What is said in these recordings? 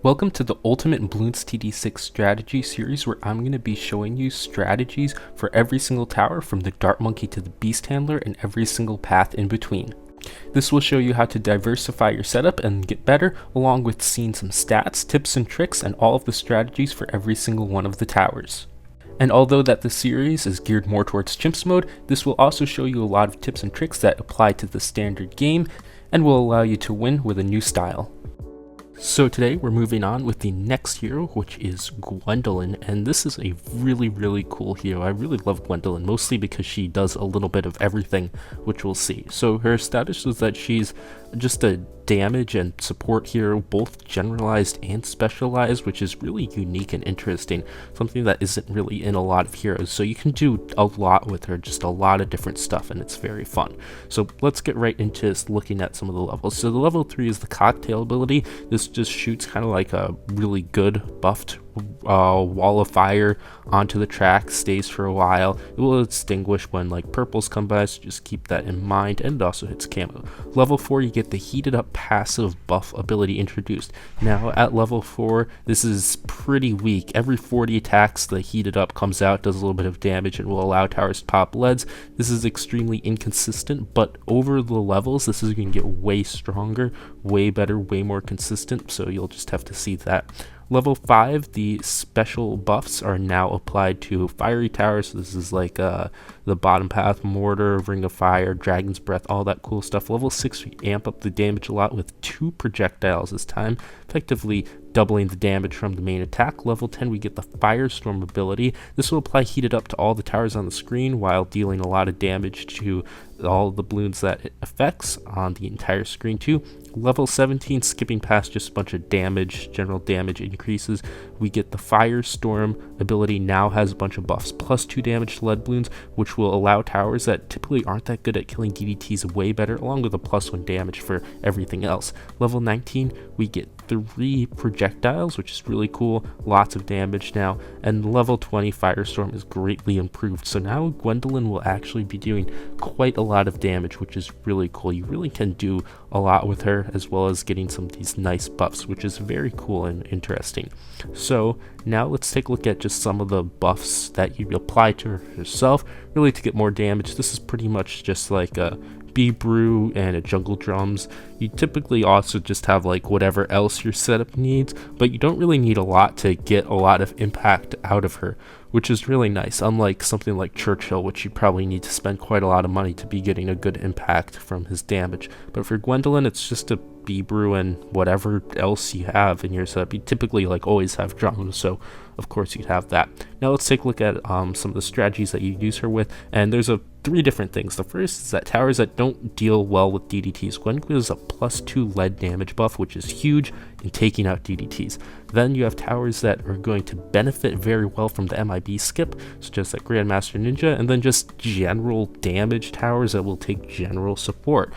Welcome to the Ultimate Bloons TD6 strategy series, where I'm going to be showing you strategies for every single tower from the Dart Monkey to the Beast Handler and every single path in between. This will show you how to diversify your setup and get better, along with seeing some stats, tips and tricks, and all of the strategies for every single one of the towers. And although that the series is geared more towards Chimps mode, this will also show you a lot of tips and tricks that apply to the standard game and will allow you to win with a new style. So today we're moving on with the next hero, which is Gwendolyn, and this is a really cool hero. I really love Gwendolyn, mostly because she does a little bit of everything, which we'll see. So her status is that she's just a damage and support hero, both generalized and specialized, which is really unique and interesting, something that isn't really in a lot of heroes. So you can do a lot with her, just a lot of different stuff, and it's very fun. So let's get right into looking at some of the levels. So the level 3 is the cocktail ability. This just shoots kind of like a really good buffed wall of fire onto the track, stays for a while. It will extinguish when like purples come by, so just keep that in mind, and it also hits camo. Level 4, you get the heated up passive buff ability introduced. Now at level 4, this is pretty weak. Every 40 attacks, the heated up comes out, does a little bit of damage, and will allow towers to pop leads. This is extremely inconsistent, but over the levels, this is going to get way stronger, way better, way more consistent, so you'll just have to see that. Level 5, the special buffs are now applied to fiery towers. So this is like the bottom path, mortar, ring of fire, dragon's breath, all that cool stuff. Level 6, we amp up the damage a lot with 2 projectiles this time, effectively doubling the damage from the main attack. Level 10, we get the firestorm ability. This will apply heated up to all the towers on the screen while dealing a lot of damage to all the balloons that it affects on the entire screen too. Level 17, skipping past just a bunch of damage, general damage increases, we get the firestorm ability. Now has a bunch of buffs, plus 2 damage to lead balloons, which will allow towers that typically aren't that good at killing DDTs way better, along with a plus 1 damage for everything else. Level 19, we get 3 projectiles, which is really cool, lots of damage now, and level 20, firestorm is greatly improved. So now Gwendolyn will actually be doing quite a lot of damage, which is really cool. You really can do a lot with her, as well as getting some of these nice buffs, which is very cool and interesting. So now let's take a look at just some of the buffs that you apply to her yourself, really to get more damage. This is pretty much just like a bee brew and a jungle drums. You typically also just have like whatever else your setup needs, but you don't really need a lot to get a lot of impact out of her, which is really nice, unlike something like Churchill, which you probably need to spend quite a lot of money to be getting a good impact from his damage. But for Gwendolyn, it's just a bee brew and whatever else you have in your setup. You typically like always have drums, so of course you'd have that. Now let's take a look at some of the strategies that you use her with, and there's 3 different things. The first is that towers that don't deal well with DDTs. Gwendolyn is a plus 2 lead damage buff, which is huge in taking out DDTs. Then you have towers that are going to benefit very well from the MIB skip, such as like Grandmaster Ninja, and then just general damage towers that will take general support.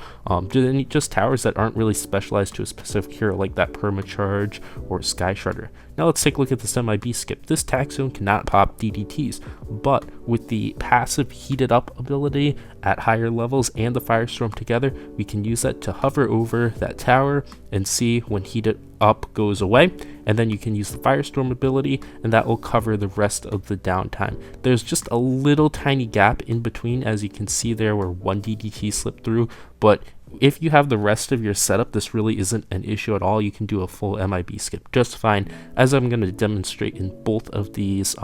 Just towers that aren't really specialized to a specific hero, like that Permacharge or Sky Shredder. Now let's take a look at this MIB skip. This tack zone cannot pop DDTs, but with the passive heated up ability at higher levels and the firestorm together, we can use that to hover over that tower and see when heated up goes away, and then you can use the firestorm ability, and that will cover the rest of the downtime. There's just a little tiny gap in between, as you can see there, where 1 DDT slipped through, but if you have the rest of your setup, this really isn't an issue at all. You can do a full MIB skip just fine, as I'm going to demonstrate in both of these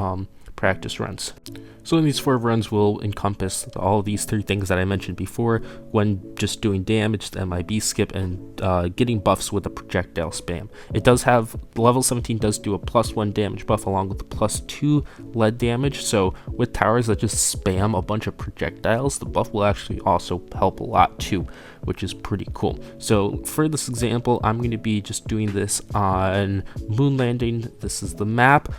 practice runs. So in these 4 runs will encompass all of these 3 things that I mentioned before, when just doing damage, the MIB skip, and getting buffs with a projectile spam. It does have, level 17 does do a plus 1 damage buff along with the plus 2 lead damage, so with towers that just spam a bunch of projectiles, the buff will actually also help a lot too, which is pretty cool. So for this example, I'm going to be just doing this on Moon Landing. This is the map.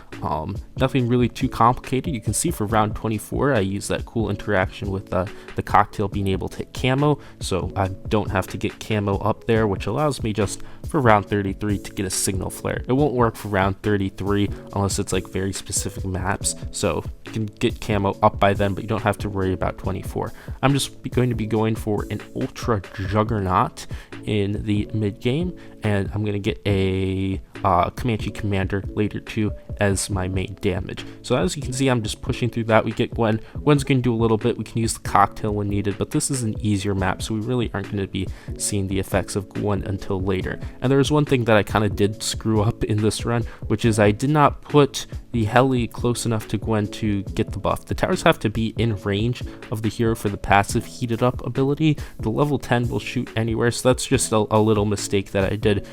Nothing really too complicated. You can see for round 24, I use that cool interaction with the cocktail being able to hit camo, so I don't have to get camo up there, which allows me just for round 33 to get a signal flare. It won't work for round 33 unless it's like very specific maps, so you can get camo up by then, but you don't have to worry about 24. I'm just going to be going for an ultra juggernaut in the mid game, and I'm going to get a Comanche Commander later too as my main damage. So as you can see, I'm just pushing through that. We get Gwen. Gwen's going to do a little bit. We can use the cocktail when needed, but this is an easier map, so we really aren't going to be seeing the effects of Gwen until later. And there was one thing that I kind of did screw up in this run, which is I did not put the heli close enough to Gwen to get the buff. The towers have to be in range of the hero for the passive heated up ability. The level 10 will shoot anywhere, so that's just a little mistake that I did.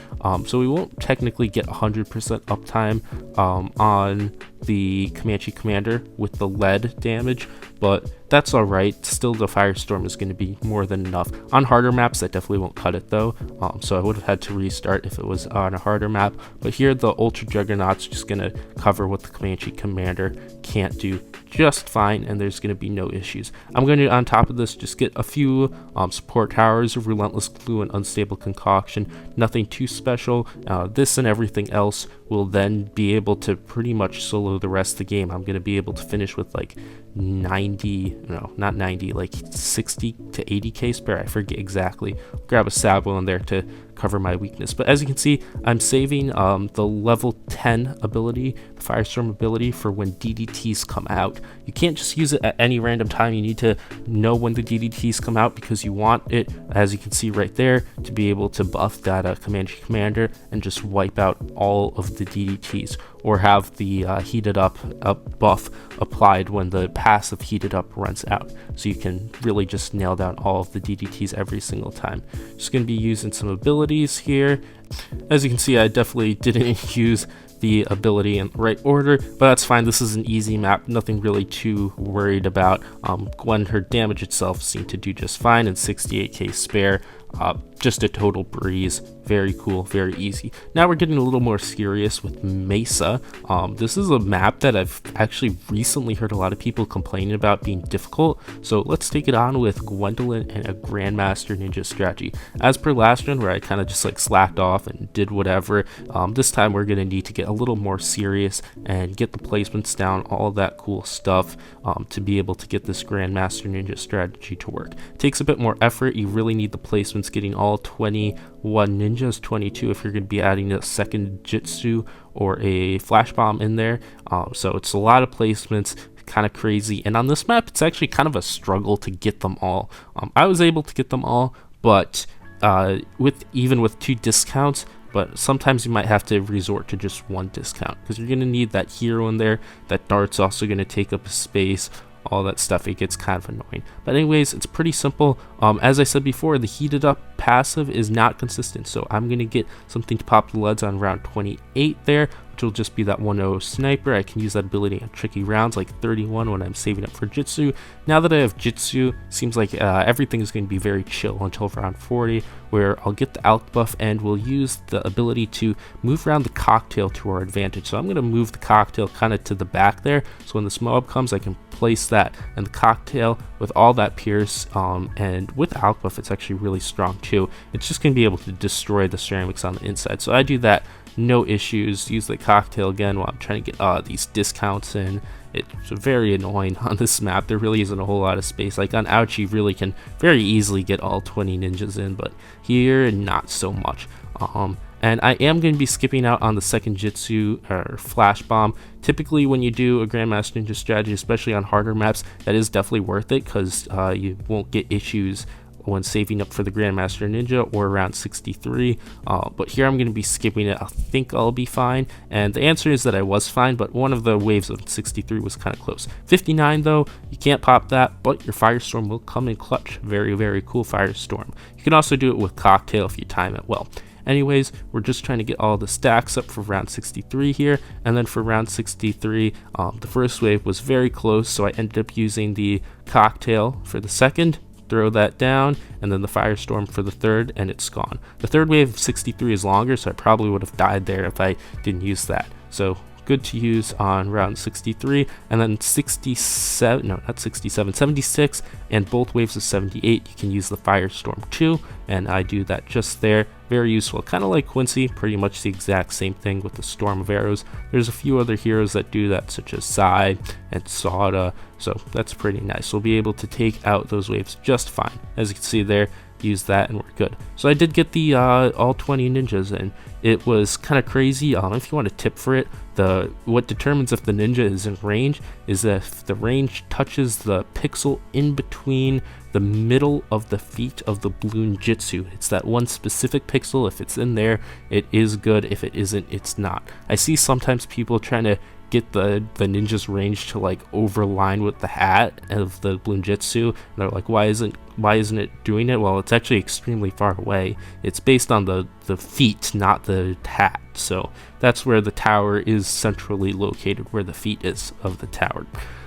So we won't technically get 100% uptime on the Comanche Commander with the lead damage, but that's alright. Still, the Firestorm is going to be more than enough. On harder maps, that definitely won't cut it though, so I would have had to restart if it was on a harder map. But here, the Ultra Juggernaut's just going to cover what the Comanche Commander can't do just fine, and there's going to be no issues. I'm going to, on top of this, just get a few support towers of Relentless Glue and Unstable Concoction. Nothing too special. This and everything else will then be able to pretty much solo the rest of the game. I'm going to be able to finish with like 90, no, not 90, like 60 to 80k spare. I forget exactly. Grab a Sabo in there to cover my weakness. But as you can see, I'm saving the level 10 ability, the Firestorm ability, for when DDTs come out. You can't just use it at any random time. You need to know when the DDTs come out, because you want it, as you can see right there, to be able to buff that Comanche Commander and just wipe out all of the DDTs, or have the heated up buff applied when the passive heated up runs out, so you can really just nail down all of the DDTs every single time. Just going to be using some abilities here. As you can see, I definitely didn't use the ability in the right order, but that's fine. This is an easy map, nothing really too worried about. Gwen, her damage itself seemed to do just fine, and 68k spare. Just a total breeze. Very cool, very easy. Now we're getting a little more serious with Mesa. This is a map that I've actually recently heard a lot of people complaining about being difficult, so let's take it on with Gwendolyn and a Grandmaster Ninja strategy. As per last run, where I kind of just like slacked off and did whatever, this time we're going to need to get a little more serious and get the placements down, all of that cool stuff, to be able to get this Grandmaster Ninja strategy to work. It takes a bit more effort. You really need the placements, getting all 21 ninjas, 22 if you're going to be adding a second Jitsu or a flash bomb in there. So it's a lot of placements, kind of crazy, and on this map it's actually kind of a struggle to get them all. I was able to get them all, but even with 2 discounts, but sometimes you might have to resort to just 1 discount, because you're going to need that hero in there. That dart's also going to take up space, all that stuff. It gets kind of annoying, but anyways, it's pretty simple. As I said before, the heated up passive is not consistent, so I'm gonna get something to pop the leads on round 28 there, which will just be that 1-0 sniper. I can use that ability on tricky rounds like 31 when I'm saving up for Jitsu. Now that I have Jitsu, seems like everything is going to be very chill until round 40, where I'll get the Alk buff and we'll use the ability to move around the cocktail to our advantage. So I'm going to move the cocktail kind of to the back there, so when this mob comes I can place that, and the cocktail with all that pierce, and with Alk buff it's actually really strong too. It's just going to be able to destroy the ceramics on the inside, so I do that, no issues. Use the cocktail again while I'm trying to get these discounts in. It's very annoying on this map. There really isn't a whole lot of space. Like on Ouch, you really can very easily get all 20 ninjas in, but here not so much. And I am going to be skipping out on the second Jitsu or Flash Bomb. Typically when you do a Grandmaster Ninja strategy, especially on harder maps, that is definitely worth it, because you won't get issues when saving up for the Grandmaster Ninja or around 63. But here I'm going to be skipping it. I think I'll be fine, and the answer is that I was fine, but one of the waves of 63 was kind of close. 59 though, you can't pop that, but your Firestorm will come in clutch. Very, very cool Firestorm. You can also do it with Cocktail if you time it well. Anyways, we're just trying to get all the stacks up for round 63 here, and then for round 63, the first wave was very close, so I ended up using the Cocktail for the second, throw that down, and then the Firestorm for the third, and it's gone. The third wave of 63 is longer, so I probably would have died there if I didn't use that. So good to use on round 63, and then 67, no, not 67, 76, and both waves of 78, you can use the Firestorm too, and I do that just there. Very useful, kind of like Quincy, pretty much the exact same thing with the Storm of Arrows. There's a few other heroes that do that, such as Sai and Sauda, so that's pretty nice. We'll be able to take out those waves just fine. As you can see there, use that and we're good. So I did get the all 20 ninjas, and it was kind of crazy. If you want a tip for it, what determines if the ninja is in range is if the range touches the pixel in between the middle of the feet of the Bloon Jitsu. It's that one specific pixel. If it's in there, it is good. If it isn't, it's not. I see sometimes people trying to get the ninja's range to like overline with the hat of the Bloon Jitsu, and they're like, why isn't it doing it? Well, it's actually extremely far away. It's based on the feet, not the hat. So that's where the tower is centrally located, where the feet is of the tower.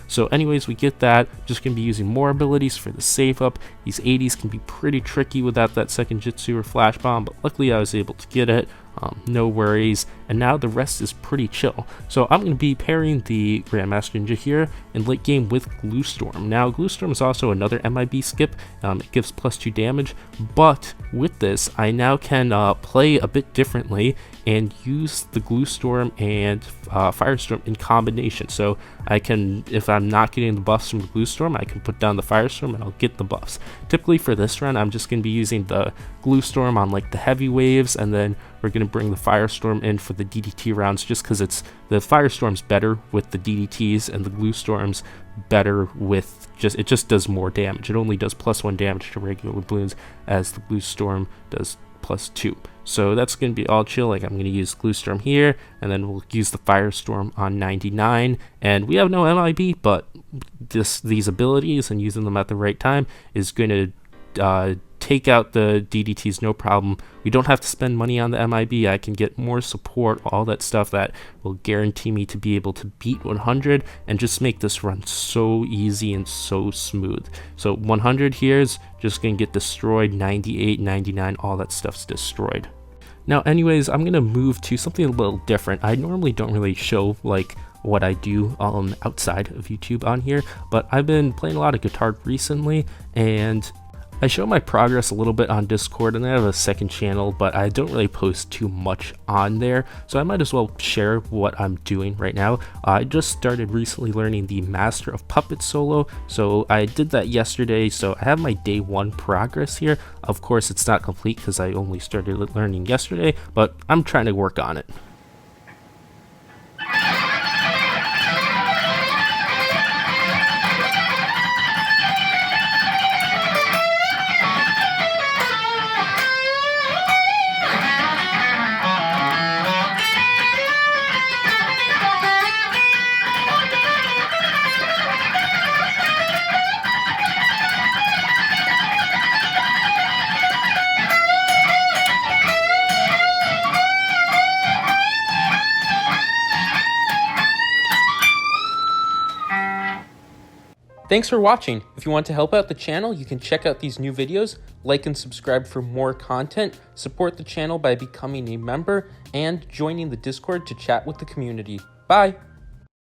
So anyways, we get that. Just gonna be using more abilities for the save up. These 80s can be pretty tricky without that second Jitsu or Flash Bomb, but luckily I was able to get it. No worries, and now the rest is pretty chill. So I'm going to be pairing the Grandmaster Ninja here in late game with Glue Storm. Now Glue Storm is also another MIB skip. It gives +2 damage, but with this I now can play a bit differently and use the Glue Storm and Firestorm in combination. So I can, if I'm not getting the buffs from the Glue Storm, I can put down the Firestorm and I'll get the buffs. Typically for this run, I'm just going to be using the Glue Storm on like the heavy waves, and then we're going to bring the Firestorm in for the DDT rounds, just because the Firestorm's better with the DDTs and the Glue Storm's better with it just does more damage. It only does +1 damage to regular Bloons, as the Glue Storm does +2. So that's going to be all chill. Like, I'm going to use Glue Storm here, and then we'll use the Firestorm on 99, and we have no MIB, but these abilities and using them at the right time is going to take out the DDTs no problem. We don't have to spend money on the MIB. I can get more support, all that stuff that will guarantee me to be able to beat 100 and just make this run so easy and so smooth. So 100 here is just going to get destroyed. 98, 99, all that stuff's destroyed. Now anyways, I'm going to move to something a little different. I normally don't really show like what I do outside of YouTube on here, but I've been playing a lot of guitar recently, and I show my progress a little bit on Discord, and I have a second channel, but I don't really post too much on there, so I might as well share what I'm doing right now. I just started recently learning the Master of Puppets solo, so I did that yesterday, so I have my day 1 progress here. Of course, it's not complete because I only started learning yesterday, but I'm trying to work on it. Thanks for watching. If you want to help out the channel, you can check out these new videos, like and subscribe for more content, support the channel by becoming a member, and joining the Discord to chat with the community. Bye!